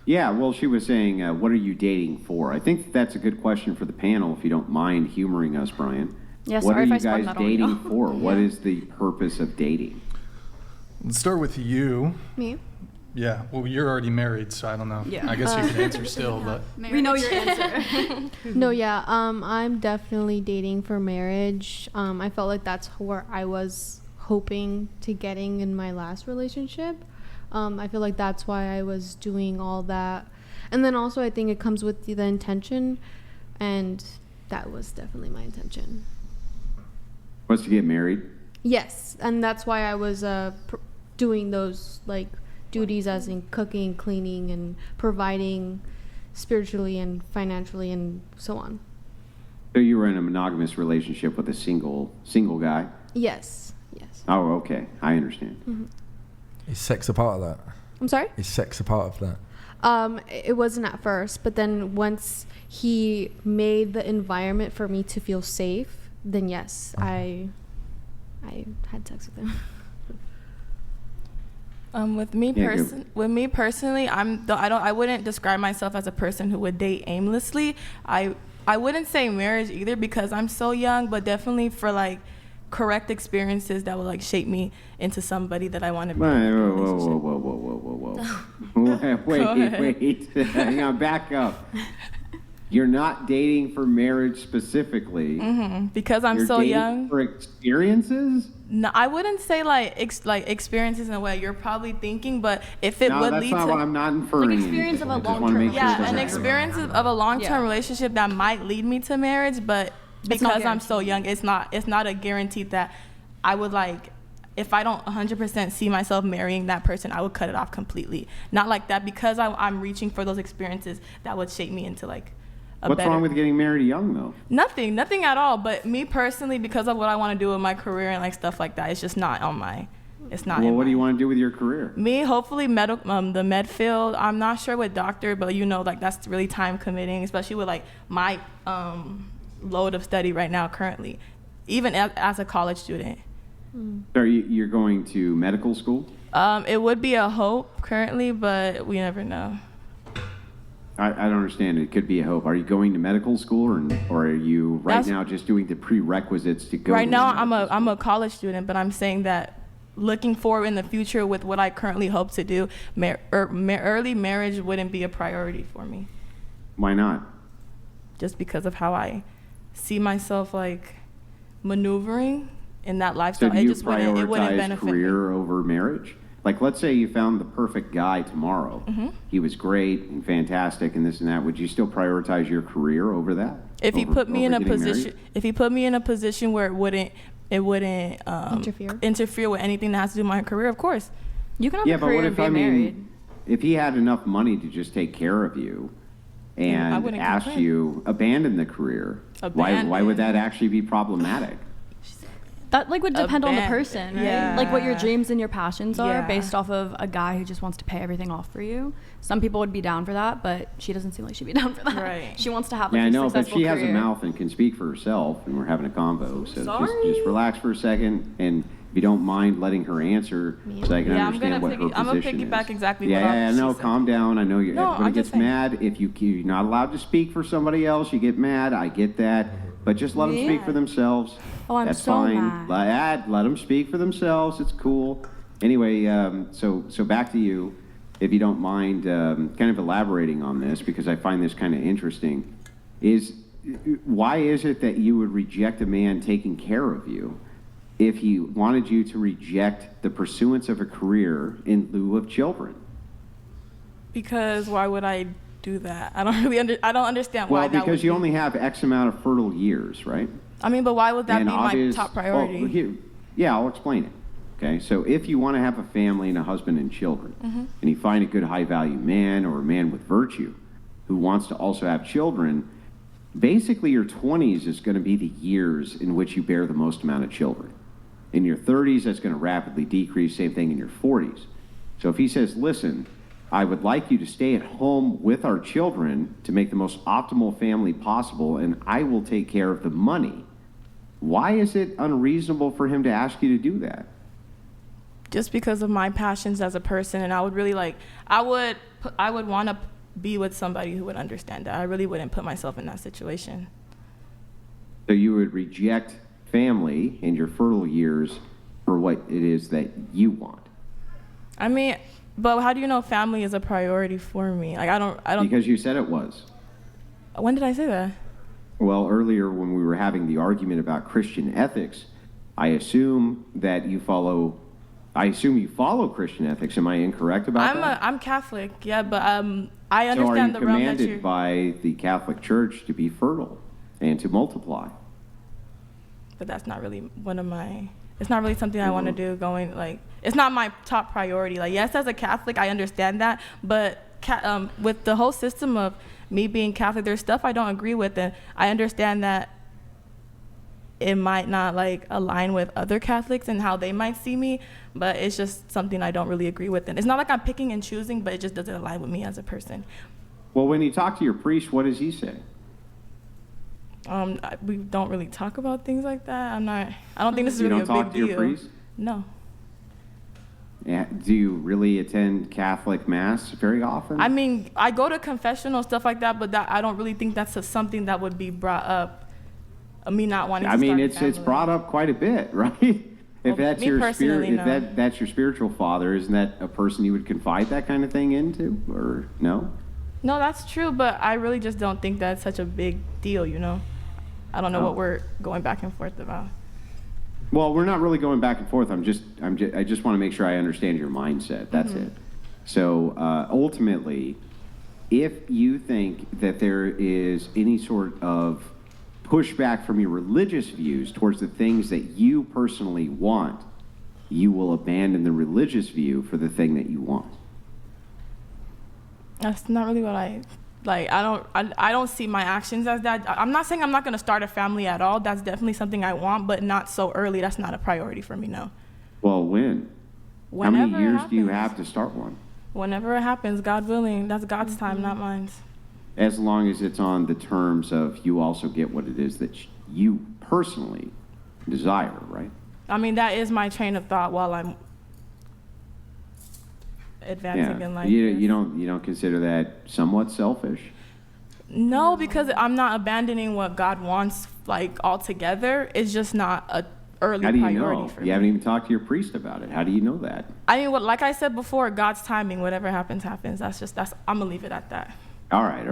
Yeah, well, she was saying, what are you dating for? I think that's a good question for the panel, if you don't mind humoring us, Brian. Yeah, what sorry are if you I spun guys that on dating you. for? What is the purpose of dating? Let's start with you. Me? Yeah, well, you're already married, so I don't know. Yeah. I guess you can answer still, but We know your answer. No, yeah, I'm definitely dating for marriage. I felt like that's where I was hoping to getting in my last relationship. I feel like that's why I was doing all that. And then also I think it comes with the intention, and that was definitely my intention. Was to get married? Yes, and that's why I was doing those like duties as in cooking, cleaning, and providing spiritually and financially and so on. So you were in a monogamous relationship with a single guy? Yes, yes. Oh, okay. I understand. Mm-hmm. Is sex a part of that? I'm sorry? Is sex a part of that? It wasn't at first, but then once he made the environment for me to feel safe, then yes, I had sex with him. With me personally, I wouldn't describe myself as a person who would date aimlessly. I wouldn't say marriage either because I'm so young, but definitely for like correct experiences that will like shape me into somebody that I want to be. Wait. Hang on, back up. You're not dating for marriage specifically. Mm-hmm. Because I'm You're so dating young. for experiences? No, I wouldn't say like experiences in a way you're probably thinking, but if it would lead to I'm not inferring Like experience anything. of a I just wanna make long-term sure it an doesn't experience of a long-term relationship that might lead me to marriage, but because I'm so young, it's not a guarantee that I would like. If I don't 100% see myself marrying that person, I would cut it off completely. Not like that, because I'm reaching for those experiences that would shape me into like a What's better. wrong with getting married young though? Nothing at all. But me personally, because of what I want to do with my career and like stuff like that, it's just not on my. It's not. Well, what do you want to do with your career? Me, hopefully, the med field. I'm not sure what doctor, but like that's really time committing, especially with like my load of study right now currently, even as a college student. So you're going to medical school? It would be a hope currently, but we never know. I don't understand. It could be a hope. Are you going to medical school, or are you now just doing the prerequisites to go? Right to now, medical I'm school? a college student, but I'm saying that looking forward in the future with what I currently hope to do, early marriage wouldn't be a priority for me. Why not? Just because of how I see myself like maneuvering in that So lifestyle. do It you just wouldn't prioritize benefit me. career over marriage? Like, let's say you found the perfect guy tomorrow. Mm-hmm. He was great and fantastic and this and that. Would you still prioritize your career over that? If he put me in a getting position, married? if he put me in a position where it wouldn't interfere with anything that has to do with my career, of course. You can have Yeah, a but career what and if, be married. if he had enough money to just take care of you and wouldn't asked complain. you abandon the career, why would that actually be problematic? That like would depend on the band. person, right? Yeah. Like what your dreams and your passions are Yeah. based off of a guy who just wants to pay everything off for you. Some people would be down for that, but she doesn't seem like she'd be down for that. Right. She wants to have like Yeah, I a know, but successful she career. has a mouth and can speak for herself, and we're having a convo. So Sorry. just relax for a second, and if you don't mind letting her answer, so I can Yeah, I'm understand gonna what her position I'm gonna is. piggyback exactly Yeah, what no, she said. calm down. I know No, everybody I'm gets just saying. mad if you're not allowed to speak for somebody else. You get mad. I get that, but just let them speak for themselves. Oh, I'm That's so fine. mad. Let them speak for themselves. It's cool. Anyway, so back to you, if you don't mind, kind of elaborating on this, because I find this kind of interesting. Why is it that you would reject a man taking care of you if he wanted you to reject the pursuance of a career in lieu of children? Because why would I do that? I don't understand why Well, that would because you be. only have X amount of fertile years, right? I mean, but why would that And be my obvious- top priority? Yeah, I'll explain it. Okay, so if you want to have a family and a husband and children, Mm-hmm. and you find a good high-value man or a man with virtue who wants to also have children, basically your 20s is going to be the years in which you bear the most amount of children. In your 30s, that's going to rapidly decrease, same thing in your 40s. So if he says, listen, I would like you to stay at home with our children to make the most optimal family possible, and I will take care of the money. Why is it unreasonable for him to ask you to do that? Just because of my passions as a person, and I would really like, I would want to be with somebody who would understand that. I really wouldn't put myself in that situation. So you would reject family in your fertile years for what it is that you want. I mean, but how do you know family is a priority for me? Like, I don't. Because you said it was. When did I say that? Well, earlier when we were having the argument about Christian ethics, I assume you follow Christian ethics. Am I incorrect about that? I'm Catholic, yeah, but I understand the So are you realm that commanded you're. by the Catholic Church to be fertile and to multiply? But that's not really it's not really something I want to do it's not my top priority. Like, yes, as a Catholic, I understand that, but with the whole system of me being Catholic, there's stuff I don't agree with, and I understand that it might not like align with other Catholics and how they might see me, but it's just something I don't really agree with. And it's not like I'm picking and choosing, but it just doesn't align with me as a person. Well, when you talk to your priest, what does he say? We don't really talk about things like that. I don't think this is really a big deal. You don't talk to your priest? No. Yeah. Do you really attend Catholic Mass very often? I mean, I go to confessional, stuff like that, but I don't really think that's something that would be brought up. Me not wanting to start a family. It's brought up quite a bit, right? If that's your that's your spiritual father, isn't that a person you would confide that kind of thing into, or no? No, that's true, but I really just don't think that's such a big deal, you know? I don't know what we're going back and forth about. Well, we're not really going back and forth. I just want to make sure I understand your mindset. That's it. So ultimately, if you think that there is any sort of pushback from your religious views towards the things that you personally want, you will abandon the religious view for the thing that you want. That's not really what I like. I don't see my actions as that. I'm not saying I'm not going to start a family at all. That's definitely something I want, but not so early. That's not a priority for me, no. Well, when? Whenever How many years it do you happens. have to start one? Whenever it happens, God willing. That's God's time, not mine. As long as it's on the terms of you also get what it is that you personally desire, right? I mean, that is my train of thought while I'm advancing in life. You don't consider that somewhat selfish? No, because I'm not abandoning what God wants like altogether. It's just not a early How do you priority know? for You me. haven't even talked to your priest about it. How do you know that? I mean, like I said before, God's timing. Whatever happens, happens. I'm gonna leave it at that. All right.